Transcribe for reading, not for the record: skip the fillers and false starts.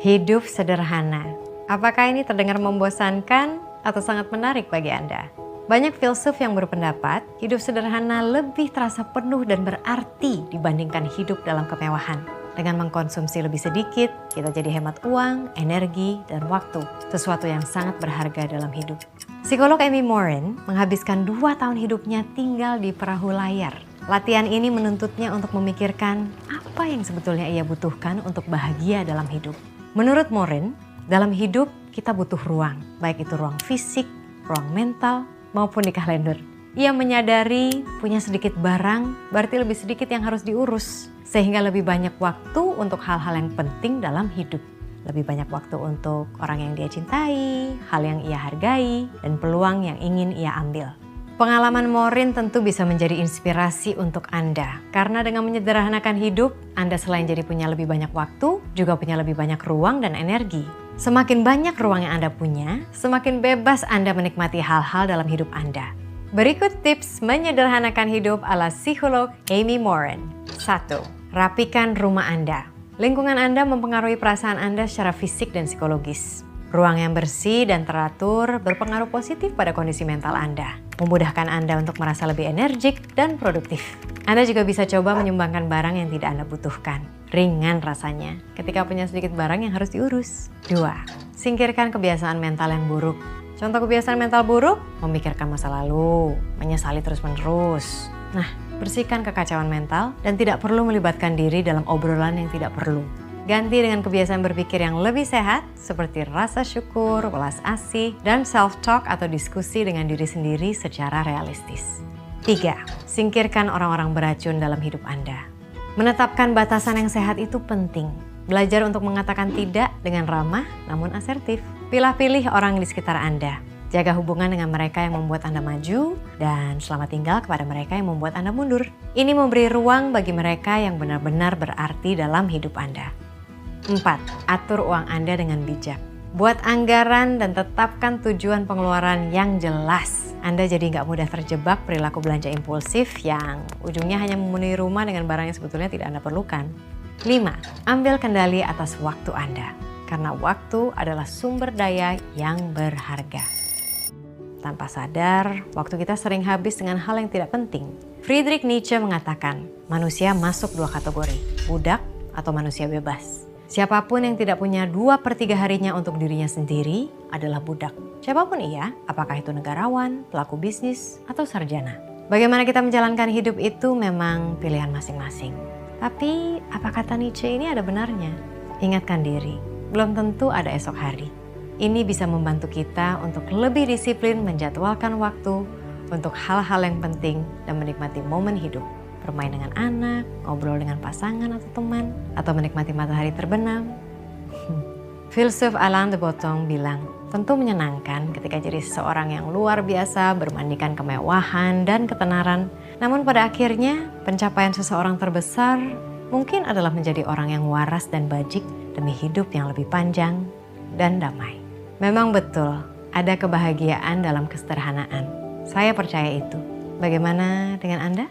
Hidup sederhana. Apakah ini terdengar membosankan atau sangat menarik bagi Anda? Banyak filsuf yang berpendapat hidup sederhana lebih terasa penuh dan berarti dibandingkan hidup dalam kemewahan. Dengan mengkonsumsi lebih sedikit, kita jadi hemat uang, energi, dan waktu. Sesuatu yang sangat berharga dalam hidup. Psikolog Amy Morin menghabiskan 2 tahun hidupnya tinggal di perahu layar. Latihan ini menuntutnya untuk memikirkan apa yang sebetulnya ia butuhkan untuk bahagia dalam hidup. Menurut Morin, dalam hidup kita butuh ruang, baik itu ruang fisik, ruang mental, maupun di kalender. Ia menyadari punya sedikit barang, berarti lebih sedikit yang harus diurus. Sehingga lebih banyak waktu untuk hal-hal yang penting dalam hidup. Lebih banyak waktu untuk orang yang dia cintai, hal yang ia hargai, dan peluang yang ingin ia ambil. Pengalaman Morin tentu bisa menjadi inspirasi untuk Anda. Karena dengan menyederhanakan hidup, Anda selain jadi punya lebih banyak waktu, juga punya lebih banyak ruang dan energi. Semakin banyak ruang yang Anda punya, semakin bebas Anda menikmati hal-hal dalam hidup Anda. Berikut tips menyederhanakan hidup ala psikolog Amy Morin. 1. Rapikan rumah Anda. Lingkungan Anda mempengaruhi perasaan Anda secara fisik dan psikologis. Ruang yang bersih dan teratur berpengaruh positif pada kondisi mental Anda. Memudahkan Anda untuk merasa lebih energik dan produktif. Anda juga bisa coba menyumbangkan barang yang tidak Anda butuhkan. Ringan rasanya ketika punya sedikit barang yang harus diurus. 2. Singkirkan kebiasaan mental yang buruk. Contoh kebiasaan mental buruk, memikirkan masa lalu, menyesali terus-menerus. Nah, bersihkan kekacauan mental dan tidak perlu melibatkan diri dalam obrolan yang tidak perlu. Ganti dengan kebiasaan berpikir yang lebih sehat seperti rasa syukur, welas asih, dan self-talk atau diskusi dengan diri sendiri secara realistis. 3. Singkirkan orang-orang beracun dalam hidup Anda. Menetapkan batasan yang sehat itu penting. Belajar untuk mengatakan tidak dengan ramah namun asertif. Pilih-pilih orang di sekitar Anda. Jaga hubungan dengan mereka yang membuat Anda maju dan selamat tinggal kepada mereka yang membuat Anda mundur. Ini memberi ruang bagi mereka yang benar-benar berarti dalam hidup Anda. 4. Atur uang Anda dengan bijak. Buat anggaran dan tetapkan tujuan pengeluaran yang jelas. Anda jadi nggak mudah terjebak perilaku belanja impulsif yang ujungnya hanya memenuhi rumah dengan barang yang sebetulnya tidak Anda perlukan. 5. Ambil kendali atas waktu Anda. Karena waktu adalah sumber daya yang berharga. Tanpa sadar, waktu kita sering habis dengan hal yang tidak penting. Friedrich Nietzsche mengatakan, manusia masuk 2 kategori, budak atau manusia bebas. Siapapun yang tidak punya 2/3 harinya untuk dirinya sendiri adalah budak. Siapapun ia, apakah itu negarawan, pelaku bisnis, atau sarjana. Bagaimana kita menjalankan hidup itu memang pilihan masing-masing. Tapi apa kata Nietzsche ini ada benarnya? Ingatkan diri, belum tentu ada esok hari. Ini bisa membantu kita untuk lebih disiplin menjadwalkan waktu untuk hal-hal yang penting dan menikmati momen hidup. Bermain dengan anak, ngobrol dengan pasangan atau teman, atau menikmati matahari terbenam. Filsuf Alain de Botton bilang, tentu menyenangkan ketika jadi seseorang yang luar biasa bermandikan kemewahan dan ketenaran. Namun pada akhirnya, pencapaian seseorang terbesar mungkin adalah menjadi orang yang waras dan bajik demi hidup yang lebih panjang dan damai. Memang betul, ada kebahagiaan dalam kesederhanaan. Saya percaya itu. Bagaimana dengan Anda?